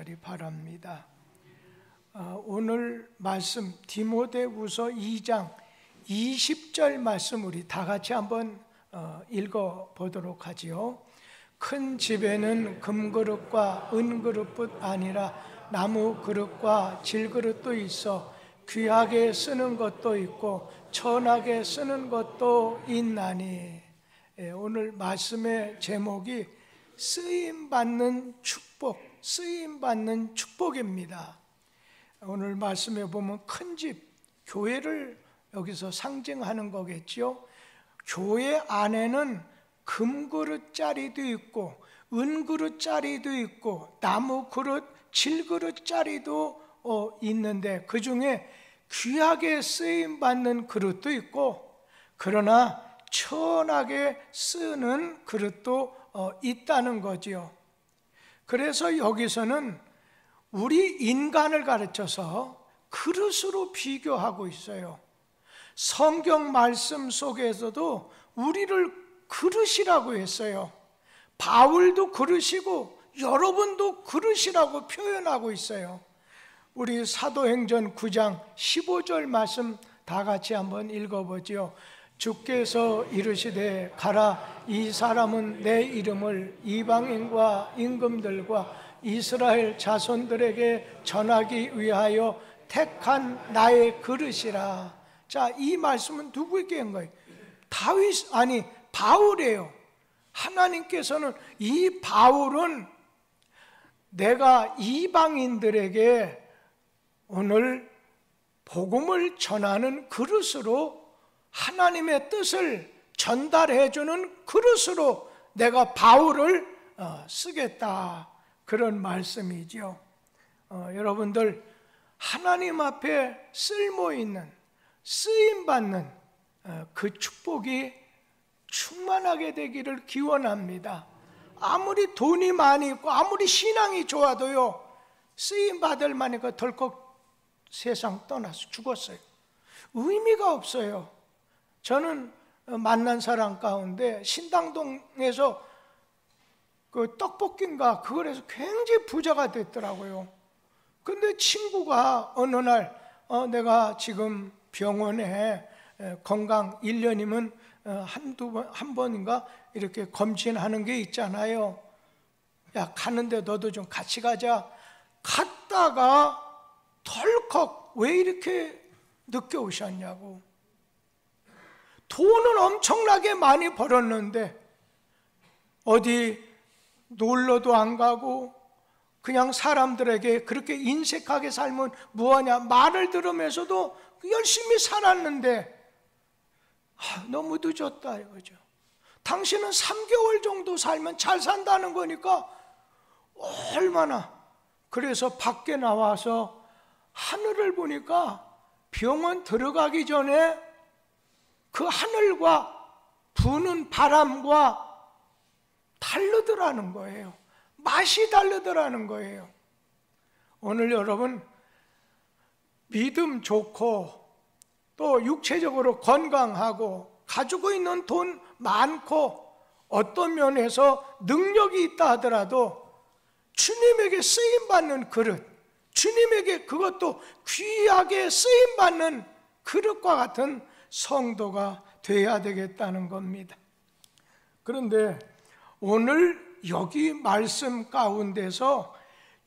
간절히 바랍니다. 오늘 말씀 디모데후서 2장 20절 말씀 우리 다 같이 한번 읽어보도록 하지요. 큰 집에는 금그릇과 은그릇뿐 아니라 나무 그릇과 질그릇도 있어 귀하게 쓰는 것도 있고 천하게 쓰는 것도 있나니. 오늘 말씀의 제목이 쓰임받는 축복, 쓰임받는 축복입니다. 오늘 말씀에 보면 큰 집, 교회를 여기서 상징하는 거겠죠. 교회 안에는 금그릇짜리도 있고 은그릇짜리도 있고 나무 그릇, 질그릇짜리도 있는데 그 중에 귀하게 쓰임받는 그릇도 있고 그러나 천하게 쓰는 그릇도 있다는 거지요. 그래서 여기서는 우리 인간을 가르쳐서 그릇으로 비교하고 있어요. 성경 말씀 속에서도 우리를 그릇이라고 했어요. 바울도 그릇이고 여러분도 그릇이라고 표현하고 있어요. 우리 사도행전 9장 15절 말씀 다 같이 한번 읽어보지요. 주께서 이르시되 가라, 이 사람은 내 이름을 이방인과 임금들과 이스라엘 자손들에게 전하기 위하여 택한 나의 그릇이라. 자, 이 말씀은 누구에게 한 거예요? 바울이에요. 하나님께서는 이 바울은 내가 이방인들에게 오늘 복음을 전하는 그릇으로, 하나님의 뜻을 전달해주는 그릇으로 내가 바울을 쓰겠다, 그런 말씀이죠. 여러분들 하나님 앞에 쓸모있는, 쓰임받는 그 축복이 충만하게 되기를 기원합니다. 아무리 돈이 많이 있고 아무리 신앙이 좋아도요, 쓰임받을 만이니까 덜컥 세상 떠나서 죽었어요. 의미가 없어요. 저는 만난 사람 가운데 신당동에서 그 떡볶이인가 그걸 해서 굉장히 부자가 됐더라고요. 근데 친구가 어느 날 내가 지금 병원에 건강 1년이면 한 번인가 이렇게 검진하는 게 있잖아요. 야, 가는데 너도 좀 같이 가자. 갔다가 덜컥 왜 이렇게 늦게 오셨냐고. 돈은 엄청나게 많이 벌었는데 어디 놀러도 안 가고 그냥 사람들에게 그렇게 인색하게 살면 뭐하냐 말을 들으면서도 열심히 살았는데 너무 늦었다 이거죠. 당신은 3개월 정도 살면 잘 산다는 거니까 얼마나. 그래서 밖에 나와서 하늘을 보니까 병원 들어가기 전에 그 하늘과 부는 바람과 다르더라는 거예요. 맛이 다르더라는 거예요. 오늘 여러분 믿음 좋고 또 육체적으로 건강하고 가지고 있는 돈 많고 어떤 면에서 능력이 있다 하더라도 주님에게 쓰임받는 그릇, 주님에게 그것도 귀하게 쓰임받는 그릇과 같은 성도가 되어야 되겠다는 겁니다. 그런데 오늘 여기 말씀 가운데서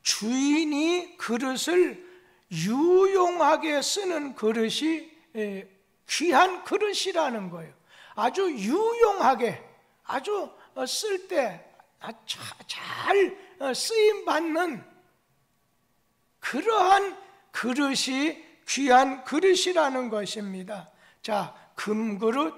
주인이 그릇을 유용하게 쓰는 그릇이 귀한 그릇이라는 거예요. 아주 유용하게, 아주 쓸 때 잘 쓰임받는 그러한 그릇이 귀한 그릇이라는 것입니다. 자, 금그릇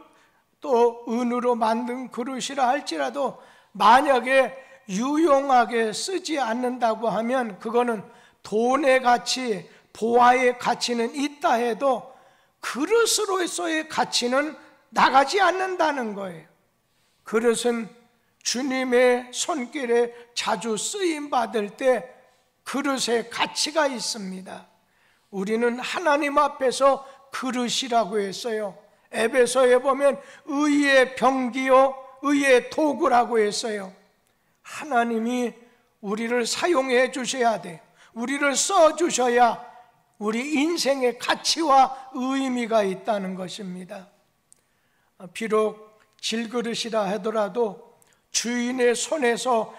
또 은으로 만든 그릇이라 할지라도 만약에 유용하게 쓰지 않는다고 하면 그거는 돈의 가치, 보화의 가치는 있다 해도 그릇으로서의 가치는 나가지 않는다는 거예요. 그릇은 주님의 손길에 자주 쓰임받을 때 그릇의 가치가 있습니다. 우리는 하나님 앞에서 그릇이라고 했어요. 에베소에 보면 의의 병기요 의의 도구라고 했어요. 하나님이 우리를 사용해 주셔야 돼요. 우리를 써 주셔야 우리 인생의 가치와 의미가 있다는 것입니다. 비록 질그릇이라 하더라도 주인의 손에서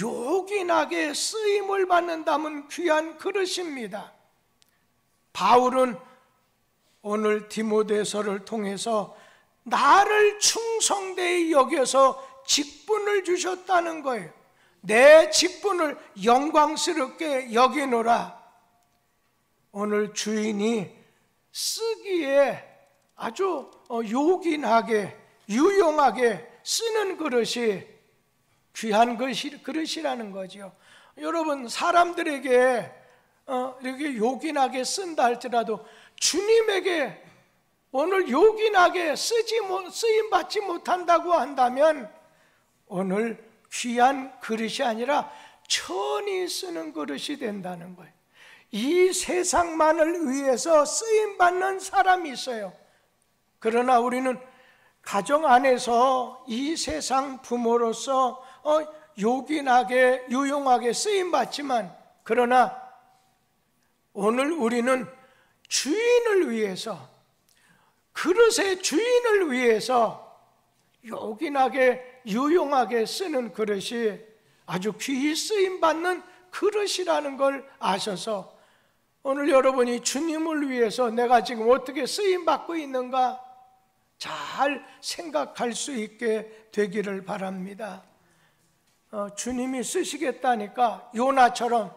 요긴하게 쓰임을 받는다면 귀한 그릇입니다. 바울은 오늘 디모데서를 통해서 나를 충성되이 여겨서 직분을 주셨다는 거예요. 내 직분을 영광스럽게 여기노라. 오늘 주인이 쓰기에 아주 요긴하게 유용하게 쓰는 그릇이 귀한 그릇이라는 거죠. 여러분, 사람들에게 이렇게 요긴하게 쓴다 할지라도 주님에게 오늘 요긴하게 쓰임받지 못한다고 한다면 오늘 귀한 그릇이 아니라 천히 쓰는 그릇이 된다는 거예요. 이 세상만을 위해서 쓰임받는 사람이 있어요. 그러나 우리는 가정 안에서 이 세상 부모로서 요긴하게 유용하게 쓰임받지만, 그러나 오늘 우리는 주인을 위해서, 그릇의 주인을 위해서 요긴하게 유용하게 쓰는 그릇이 아주 귀히 쓰임받는 그릇이라는 걸 아셔서 오늘 여러분이 주님을 위해서 내가 지금 어떻게 쓰임받고 있는가 잘 생각할 수 있게 되기를 바랍니다. 주님이 쓰시겠다니까 요나처럼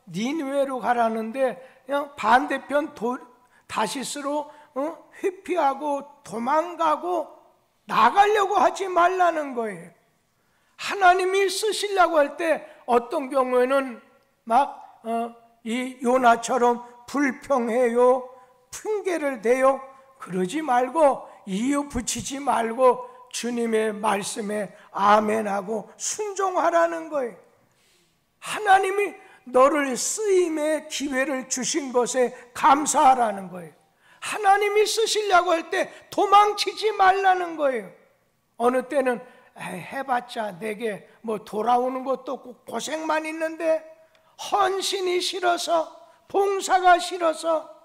니느웨로 가라는데 그냥 반대편 다시스로 회피하고 도망가고 나가려고 하지 말라는 거예요. 하나님이 쓰시려고 할 때 어떤 경우에는 막 이 요나처럼 불평해요, 핑계를 대요. 그러지 말고 이유 붙이지 말고 주님의 말씀에 아멘하고 순종하라는 거예요. 하나님이 너를 쓰임의 기회를 주신 것에 감사하라는 거예요. 하나님이 쓰시려고 할 때 도망치지 말라는 거예요. 어느 때는 해봤자 내게 뭐 돌아오는 것도 없고 고생만 있는데, 헌신이 싫어서, 봉사가 싫어서,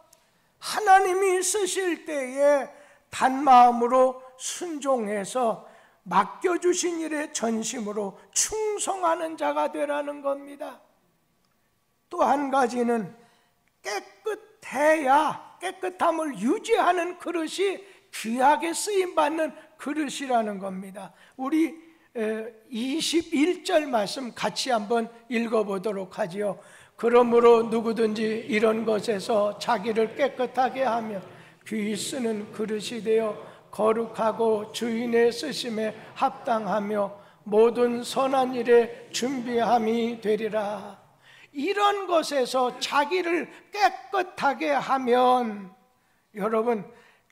하나님이 쓰실 때에 단마음으로 순종해서 맡겨주신 일에 전심으로 충성하는 자가 되라는 겁니다. 또 한 가지는 깨끗함을 유지하는 그릇이 귀하게 쓰임받는 그릇이라는 겁니다. 우리 21절 말씀 같이 한번 읽어보도록 하지요. 그러므로 누구든지 이런 것에서 자기를 깨끗하게 하며 귀히 쓰는 그릇이 되어 거룩하고 주인의 쓰심에 합당하며 모든 선한 일에 준비함이 되리라. 이런 것에서 자기를 깨끗하게 하면 여러분,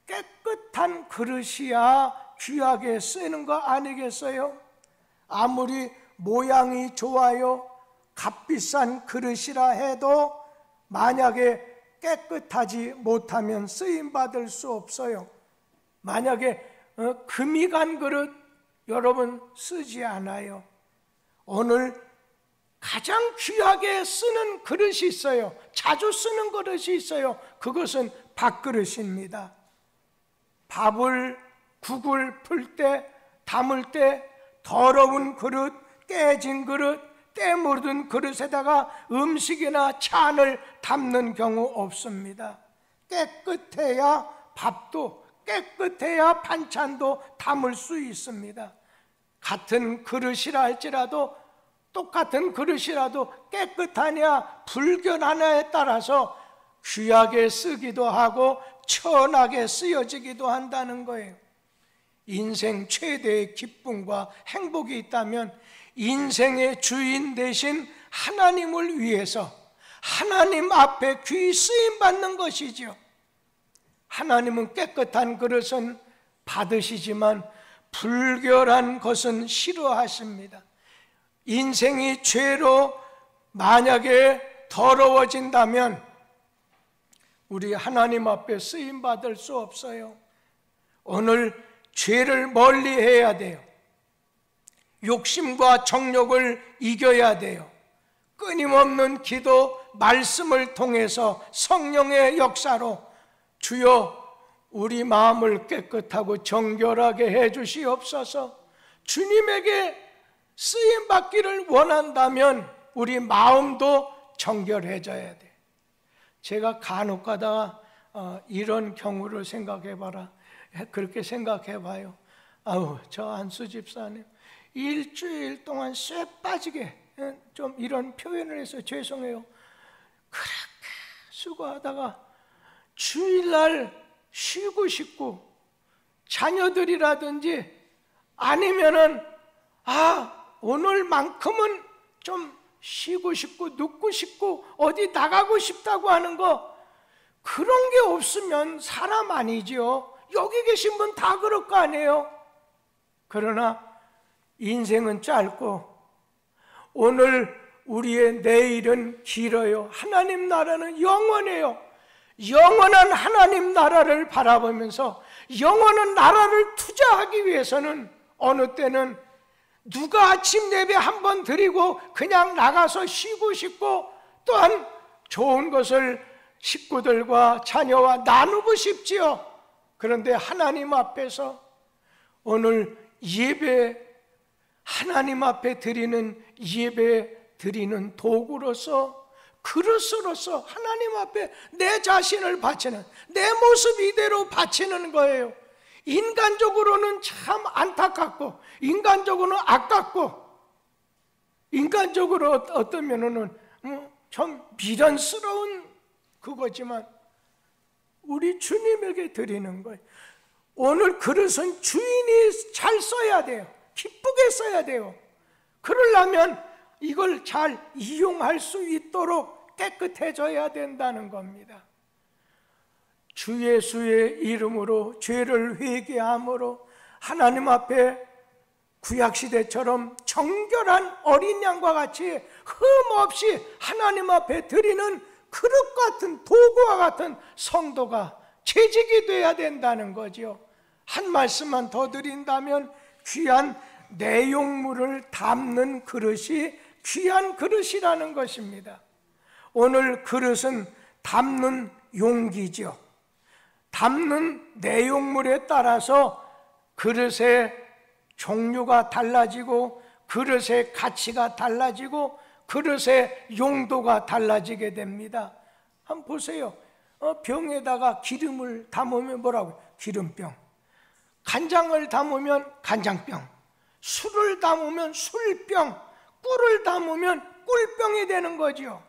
깨끗한 그릇이야 귀하게 쓰는 거 아니겠어요? 아무리 모양이 좋아요, 값비싼 그릇이라 해도 만약에 깨끗하지 못하면 쓰임받을 수 없어요. 만약에 금이 간 그릇 여러분 쓰지 않아요. 오늘 가장 귀하게 쓰는 그릇이 있어요. 자주 쓰는 그릇이 있어요. 그것은 밥그릇입니다. 국을 풀 때, 담을 때 더러운 그릇, 깨진 그릇, 때 묻은 그릇에다가 음식이나 찬을 담는 경우 없습니다. 깨끗해야 밥도, 깨끗해야 반찬도 담을 수 있습니다. 같은 그릇이라 할지라도, 똑같은 그릇이라도 깨끗하냐 불결하냐에 따라서 귀하게 쓰기도 하고 천하게 쓰여지기도 한다는 거예요. 인생 최대의 기쁨과 행복이 있다면 인생의 주인 되신 하나님을 위해서 하나님 앞에 귀히 쓰임받는 것이죠. 하나님은 깨끗한 그릇은 받으시지만 불결한 것은 싫어하십니다. 인생이 죄로 만약에 더러워진다면 우리 하나님 앞에 쓰임받을 수 없어요. 오늘 죄를 멀리 해야 돼요. 욕심과 정욕을 이겨야 돼요. 끊임없는 기도, 말씀을 통해서 성령의 역사로 주여 우리 마음을 깨끗하고 정결하게 해주시옵소서. 주님에게 쓰임받기를 원한다면 우리 마음도 정결해져야 돼. 제가 간혹 가다가 이런 경우를 생각해봐라. 그렇게 생각해봐요. 아우, 저 안수 집사님 일주일 동안 쇠 빠지게, 좀 이런 표현을 해서 죄송해요. 그렇게 수고하다가 주일날 쉬고 싶고, 자녀들이라든지 아니면은 오늘만큼은 좀 쉬고 싶고 눕고 싶고 어디 나가고 싶다고 하는 거, 그런 게 없으면 사람 아니지요. 여기 계신 분 다 그럴 거 아니에요. 그러나 인생은 짧고 오늘 우리의 내일은 길어요. 하나님 나라는 영원해요. 영원한 하나님 나라를 바라보면서 영원한 나라를 투자하기 위해서는 어느 때는 누가 아침 예배 한번 드리고 그냥 나가서 쉬고 싶고, 또한 좋은 것을 식구들과 자녀와 나누고 싶지요. 그런데 하나님 앞에서 오늘 예배, 하나님 앞에 드리는 예배 드리는 도구로서, 그릇으로서 하나님 앞에 내 자신을 바치는, 내 모습 이대로 바치는 거예요. 인간적으로는 참 안타깝고, 인간적으로는 아깝고, 인간적으로 어떤 면은 좀 미련스러운 그거지만 우리 주님에게 드리는 거예요. 오늘 그릇은 주인이 잘 써야 돼요. 기쁘게 써야 돼요. 그러려면 이걸 잘 이용할 수 있도록 깨끗해져야 된다는 겁니다. 주 예수의 이름으로 죄를 회개함으로 하나님 앞에 구약시대처럼 정결한 어린 양과 같이 흠 없이 하나님 앞에 드리는 그릇 같은, 도구와 같은 성도가 채직이 돼야 된다는 거죠. 한 말씀만 더 드린다면, 귀한 내용물을 담는 그릇이 귀한 그릇이라는 것입니다. 오늘 그릇은 담는 용기죠. 담는 내용물에 따라서 그릇의 종류가 달라지고, 그릇의 가치가 달라지고, 그릇의 용도가 달라지게 됩니다. 한번 보세요. 병에다가 기름을 담으면 뭐라고요? 기름병. 간장을 담으면 간장병. 술을 담으면 술병. 꿀을 담으면 꿀병이 되는 거죠.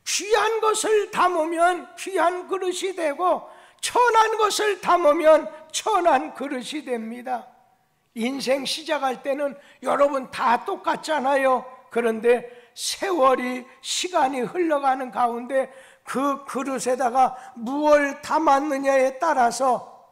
귀한 것을 담으면 귀한 그릇이 되고, 천한 것을 담으면 천한 그릇이 됩니다. 인생 시작할 때는 여러분 다 똑같잖아요. 그런데 세월이, 시간이 흘러가는 가운데 그 그릇에다가 무엇을 담았느냐에 따라서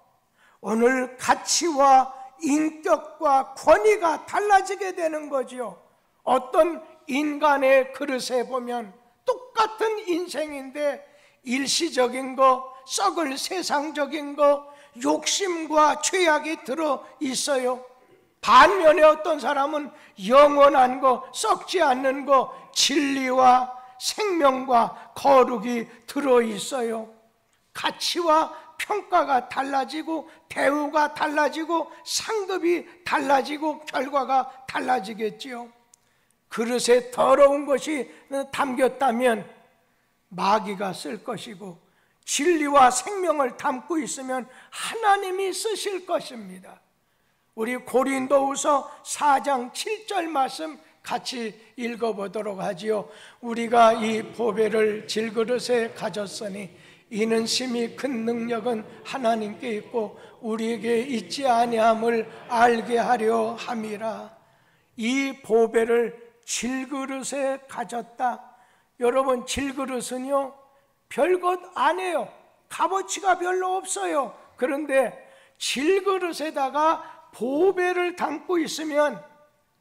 오늘 가치와 인격과 권위가 달라지게 되는 거죠. 어떤 인간의 그릇에 보면 똑같은 인생인데 일시적인 거, 썩을 세상적인 거, 욕심과 죄악이 들어 있어요. 반면에 어떤 사람은 영원한 거, 썩지 않는 거, 진리와 생명과 거룩이 들어 있어요. 가치와 평가가 달라지고, 대우가 달라지고, 상급이 달라지고, 결과가 달라지겠지요. 그릇에 더러운 것이 담겼다면 마귀가 쓸 것이고, 진리와 생명을 담고 있으면 하나님이 쓰실 것입니다. 우리 고린도후서 4장 7절 말씀 같이 읽어보도록 하지요. 우리가 이 보배를 질그릇에 가졌으니 이는 심히 큰 능력은 하나님께 있고 우리에게 있지 아니함을 알게 하려 함이라. 이 보배를 질그릇에 가졌다. 여러분, 질그릇은요 별것 아니에요. 값어치가 별로 없어요. 그런데 질그릇에다가 보배를 담고 있으면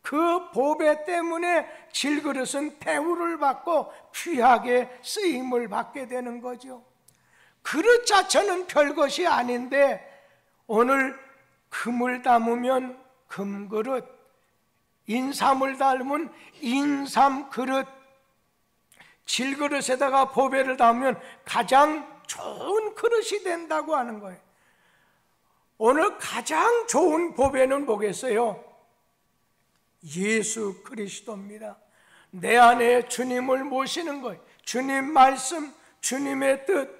그 보배 때문에 질그릇은 대우를 받고 귀하게 쓰임을 받게 되는 거죠. 그릇 자체는 별것이 아닌데 오늘 금을 담으면 금그릇, 인삼을 닮은 인삼 그릇, 질그릇에다가 보배를 담으면 가장 좋은 그릇이 된다고 하는 거예요. 오늘 가장 좋은 보배는 뭐겠어요? 예수 그리스도입니다. 내 안에 주님을 모시는 거예요. 주님 말씀, 주님의 뜻,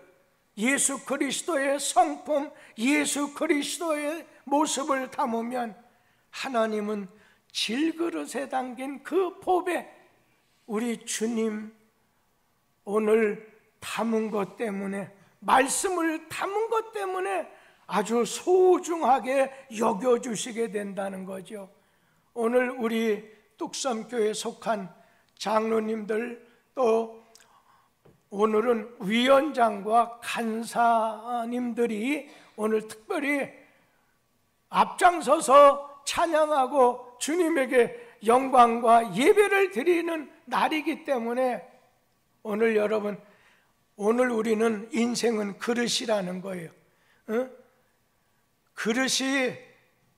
예수 그리스도의 성품, 예수 그리스도의 모습을 담으면 하나님은 질그릇에 담긴 그 보배, 우리 주님 오늘 담은 것 때문에, 말씀을 담은 것 때문에 아주 소중하게 여겨주시게 된다는 거죠. 오늘 우리 뚝섬교회에 속한 장로님들, 또 오늘은 위원장과 간사님들이 오늘 특별히 앞장서서 찬양하고 주님에게 영광과 예배를 드리는 날이기 때문에 오늘 여러분, 오늘 우리는 인생은 그릇이라는 거예요. 그릇이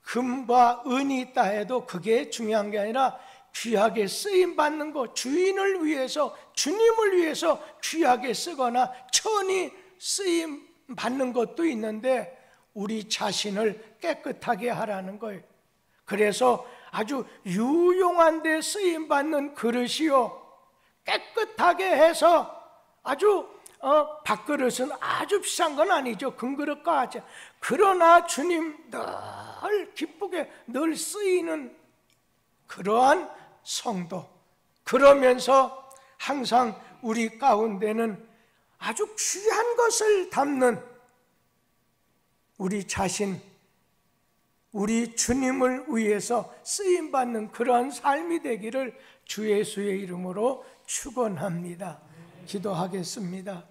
금과 은이 있다 해도 그게 중요한 게 아니라 귀하게 쓰임받는 것, 주인을 위해서, 주님을 위해서 귀하게 쓰거나 천히 쓰임받는 것도 있는데 우리 자신을 깨끗하게 하라는 거예요. 그래서 아주 유용한 데 쓰임받는 그릇이요, 깨끗하게 해서 아주 밥그릇은 아주 비싼 건 아니죠. 금그릇과 같이. 그러나 주님 늘 기쁘게 늘 쓰이는 그러한 성도, 그러면서 항상 우리 가운데는 아주 귀한 것을 담는 우리 자신, 우리 주님을 위해서 쓰임받는 그러한 삶이 되기를 주 예수의 이름으로 축원합니다. 기도하겠습니다.